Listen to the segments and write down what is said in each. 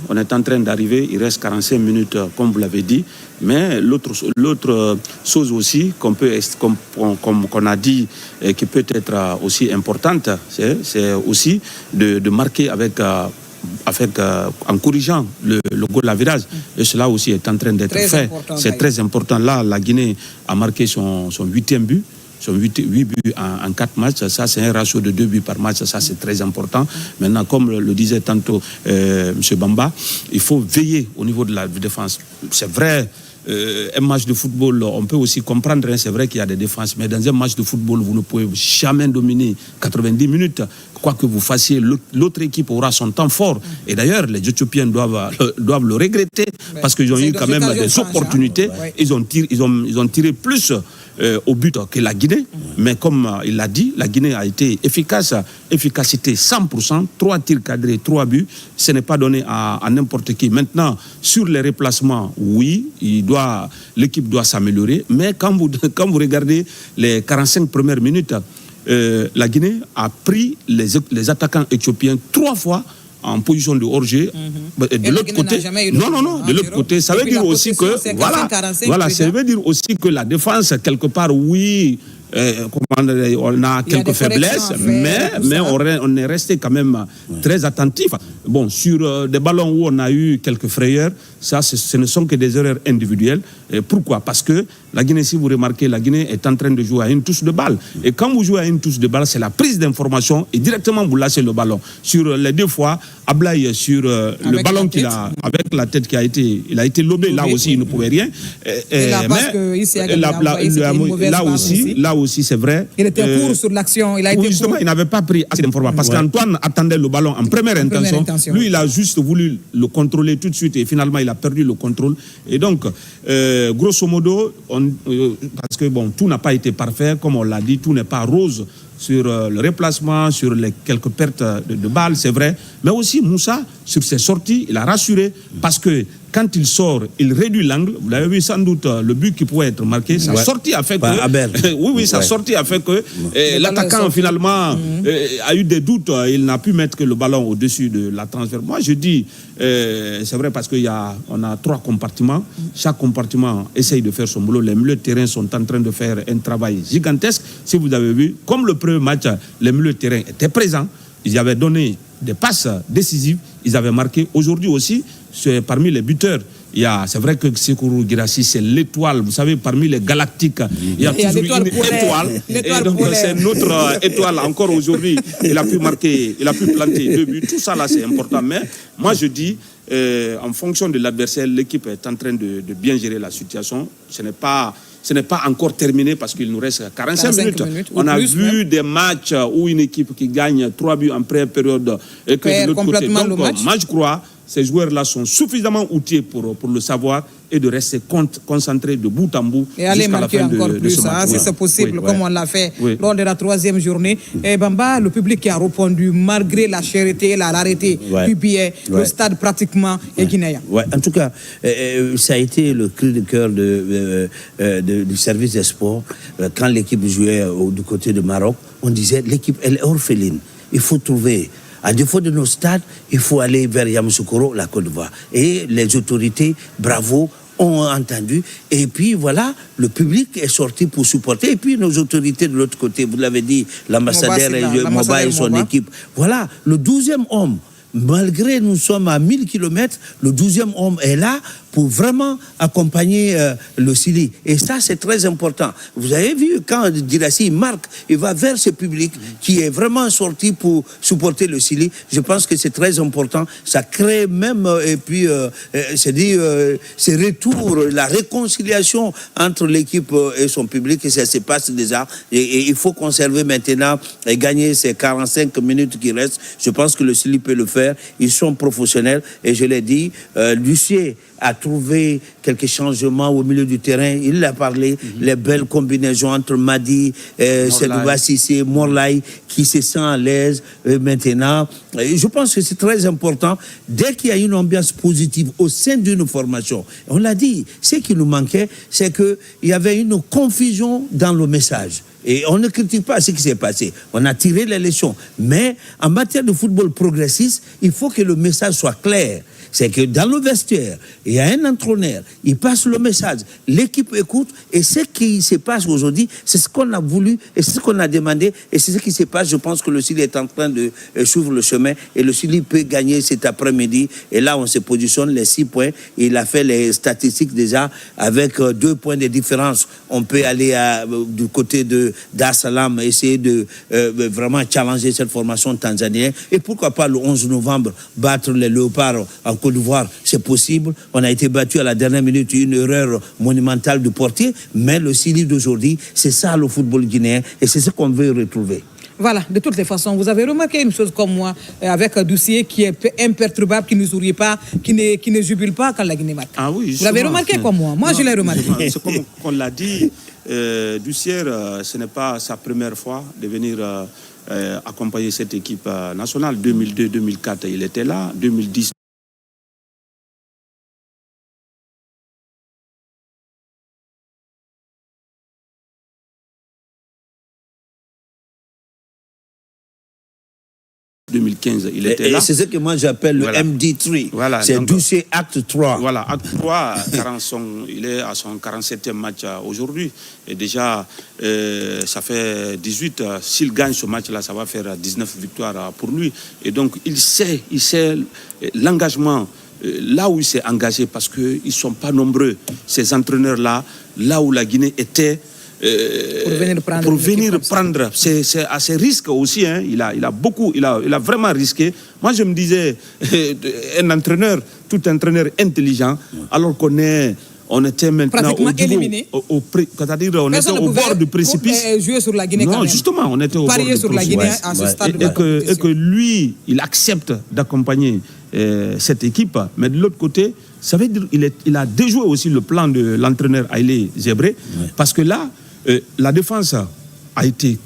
On est en train d'arriver, il reste 45 minutes, comme vous l'avez dit. Mais l'autre chose aussi qu'on a dit et qui peut être aussi importante, c'est aussi de marquer en corrigeant le goal à virage. Et cela aussi est en train d'être fait. C'est très important. Là, la Guinée a marqué son 8e but. Sur 8 buts en 4 matchs, ça c'est un ratio de 2 buts par match, ça c'est très important. Maintenant, comme le disait tantôt M. Bamba, il faut veiller au niveau de la défense. C'est vrai, un match de football, on peut aussi comprendre, c'est vrai qu'il y a des défenses, mais dans un match de football, vous ne pouvez jamais dominer 90 minutes. Quoi que vous fassiez, l'autre équipe aura son temps fort. Et d'ailleurs, les Éthiopiens doivent le regretter parce qu'ils ont eu quand même des opportunités. Ils ont tiré plus au but que la Guinée. Mais comme il l'a dit, la Guinée a été efficace. Efficacité 100%, 3 tirs cadrés, 3 buts. Ce n'est pas donné à n'importe qui. Maintenant, sur les replacements, oui, l'équipe doit s'améliorer. Mais quand vous regardez les 45 premières minutes, la Guinée a pris les attaquants éthiopiens 3 fois en position de hors-jeu. De l'autre côté, de l'autre côté, ça veut dire aussi que ça veut dire aussi que la défense quelque part, oui, on a quelques faiblesses, mais on est resté quand même très attentif. Bon, sur des ballons où on a eu quelques frayeurs, ce ne sont que des erreurs individuelles. Et pourquoi? Parce que la Guinée, si vous remarquez, la Guinée est en train de jouer à une touche de balle. Et quand vous jouez à une touche de balle, c'est la prise d'information et directement vous lâchez le ballon. Sur les 2 fois, Ablaye, sur le ballon qu'il a, avec la tête il a été lobé, là aussi il ne pouvait rien. Là aussi c'est vrai. Il était court sur l'action. Justement, il n'avait pas pris assez d'informations. Parce qu'Antoine attendait le ballon en première intention. Lui, il a juste voulu le contrôler tout de suite et finalement, il a perdu le contrôle. Et donc, grosso modo, parce que bon, tout n'a pas été parfait, comme on l'a dit, tout n'est pas rose sur le replacement, sur les quelques pertes de balles, c'est vrai. Mais aussi, Moussa, sur ses sorties, il a rassuré parce que quand il sort, il réduit l'angle. Vous l'avez vu sans doute, le but qui pouvait être marqué, sa sortie a fait que... sa sortie a fait que l'attaquant, finalement, a eu des doutes. Il n'a pu mettre que le ballon au-dessus de la transfert. Moi, je dis, c'est vrai parce qu'on a 3 compartiments. Chaque compartiment essaye de faire son boulot. Les milieux de terrain sont en train de faire un travail gigantesque. Si vous avez vu, comme le premier match, les milieux de terrain étaient présents. Ils avaient donné des passes décisives. Ils avaient marqué. Aujourd'hui aussi, parmi les buteurs, c'est vrai que Sékou Guirassy, c'est l'étoile. Vous savez, parmi les galactiques, il y a toujours une étoile. Et donc, c'est notre étoile. Encore aujourd'hui, il a pu marquer, il a pu planter 2 buts. Tout ça, là, c'est important. Mais moi, je dis, en fonction de l'adversaire, l'équipe est en train de bien gérer la situation. Ce n'est pas encore terminé parce qu'il nous reste 45 minutes. On a vu des matchs où une équipe qui gagne 3 buts en première période et que de l'autre côté. Donc, moi, je crois ces joueurs-là sont suffisamment outillés pour le savoir et de rester concentrés de bout en bout. Et aller marquer encore plus, si c'est possible, comme on l'a fait lors de la 3e journée. Et Bamba, le public qui a répondu, malgré la charité, l'arrêté du billet, le stade pratiquement est guinéen. En tout cas, ça a été le cri de cœur du service des sports. Quand l'équipe jouait du côté de Maroc, on disait l'équipe, elle est orpheline. Il faut trouver... À défaut de nos stades, il faut aller vers Yamoussoukro, la Côte d'Ivoire. Et les autorités, bravo, ont entendu. Et puis voilà, le public est sorti pour supporter. Et puis nos autorités de l'autre côté, vous l'avez dit, l'ambassadeur Moba et son équipe. Voilà, le 12e homme. Malgré nous sommes à 1000 km, le 12e homme est là pour vraiment accompagner le Sili. Et ça, c'est très important. Vous avez vu, quand Guirassy marque, il va vers ce public qui est vraiment sorti pour supporter le Sili. Je pense que c'est très important. Ça crée même, et puis, ce retour, la réconciliation entre l'équipe et son public, et ça se passe déjà. Et il faut conserver maintenant et gagner ces 45 minutes qui restent. Je pense que le Sili peut le faire. Ils sont professionnels. Et je l'ai dit, Lucier a trouvé quelques changements au milieu du terrain. Il a parlé, les belles combinaisons entre Madi, Sedouba Sissé, Morlaï, qui se sent à l'aise maintenant. Et je pense que c'est très important. Dès qu'il y a une ambiance positive au sein d'une formation, on l'a dit, ce qui nous manquait, c'est qu'il y avait une confusion dans le message. Et on ne critique pas ce qui s'est passé. On a tiré les leçons. Mais en matière de football progressiste, il faut que le message soit clair. c'est que dans le vestiaire, il y a un entraîneur, il passe le message, l'équipe écoute, et ce qui se passe aujourd'hui, c'est ce qu'on a voulu, et c'est ce qu'on a demandé, et c'est ce qui se passe. Je pense que le Chili est en train de suivre le chemin, et le Chili peut gagner cet après-midi, et là on se positionne les 6 points, il a fait les statistiques déjà, avec 2 points de différence, on peut aller du côté de Dar es Salaam, essayer de vraiment challenger cette formation tanzanienne, et pourquoi pas le 11 novembre battre les Léopards en Côte d'Ivoire, c'est possible. On a été battu à la dernière minute, une erreur monumentale du portier, mais le Chili d'aujourd'hui, c'est ça le football guinéen, et c'est ce qu'on veut retrouver. Voilà, de toutes les façons, vous avez remarqué une chose comme moi, avec Doucier qui est imperturbable, qui ne sourit pas, qui ne jubile pas quand la Guinée marque. Ah oui, vous l'avez remarqué comme moi. Moi, je l'ai remarqué. C'est comme on l'a dit, Doucier, ce n'est pas sa première fois de venir accompagner cette équipe nationale. 2002-2004, il était là. 2010. Il était là. C'est ce que moi j'appelle le MD3. Voilà, c'est Doucier acte 3. Voilà, acte 3, il est à son 47e match aujourd'hui. Et déjà, ça fait 18. S'il gagne ce match-là, ça va faire 19 victoires pour lui. Et donc, il sait l'engagement, là où il s'est engagé, parce qu'ils ne sont pas nombreux, ces entraîneurs-là, là où la Guinée était. Pour venir prendre, c'est à ses risques aussi, hein. Il a vraiment risqué. Moi je me disais, un entraîneur, tout entraîneur intelligent, alors qu'on était maintenant éliminé. C'est-à-dire on était au bord du précipice. Jouer sur la Guinée. Non, justement, on était au bord du précipice. Sur la Guinée à ce stade. Et que lui, il accepte d'accompagner cette équipe, mais de l'autre côté, ça veut dire il a déjoué aussi le plan de l'entraîneur Haile Zébré, parce que là, la défense a été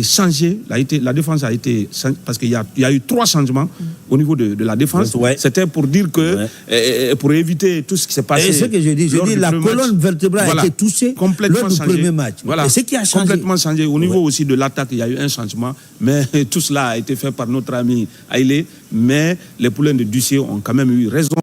changée. La défense a été parce qu'il y a eu 3 changements au niveau de la défense. C'était pour dire que pour éviter tout ce qui s'est passé. Et ce que je dis la colonne vertébrale a été touchée lors du premier match. Voilà. Et ce qui a changé. Complètement changé. Au niveau aussi de l'attaque, il y a eu un changement, mais tout cela a été fait par notre ami Haile. Mais les poulains de Doucier ont quand même eu raison,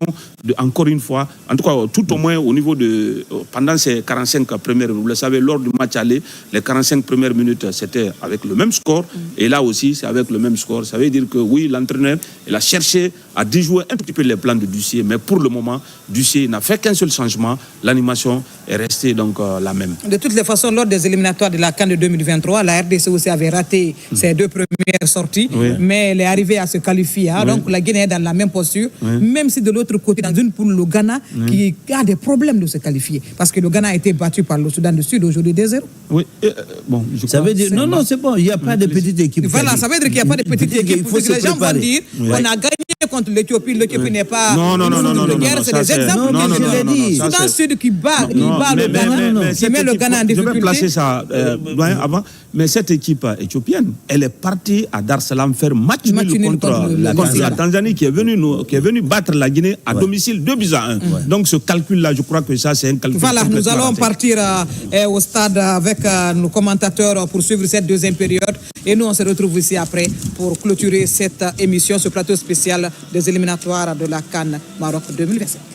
encore une fois, en tout cas, tout au moins au niveau de... Pendant ces 45 premières, vous le savez, lors du match aller, les 45 premières minutes, c'était avec le même score. Et là aussi, c'est avec le même score. Ça veut dire que oui, l'entraîneur, il a cherché à déjouer un petit peu les plans de Doucier. Mais pour le moment, Doucier n'a fait qu'un seul changement. L'animation est restée donc la même. De toutes les façons, lors des éliminatoires de la CAN de 2023, la RDC aussi avait raté ses 2 premières sorties. Mais elle est arrivée à se qualifier. Donc la Guinée est dans la même posture, même si de l'autre côté, dans une poule, le Ghana, qui a des problèmes de se qualifier. Parce que le Ghana a été battu par le Soudan du Sud aujourd'hui 2-0. Oui, bon, ça veut dire, non, c'est bon, il n'y a pas de petite équipe. Voilà, ça veut dire qu'il n'y a pas de petite équipe. Les gens vont dire, on a gagné contre l'Éthiopie, l'Éthiopie n'est pas... Non, de guerre, c'est des exemples que je l'ai dit. Soudan Sud qui bat le Ghana, qui met le Ghana en difficulté. Je vais placer ça avant, mais cette équipe éthiopienne, elle est partie à Dar es Salaam faire match nul contre la Tanzanie qui est venue battre la Guinée à domicile 2-1. Donc ce calcul-là, je crois que ça, c'est un calcul. Voilà, nous allons partir au stade avec nos commentateurs pour suivre cette deuxième période. Et nous, on se retrouve ici après pour clôturer cette émission, ce plateau spécial des éliminatoires de la CAN Maroc 2025.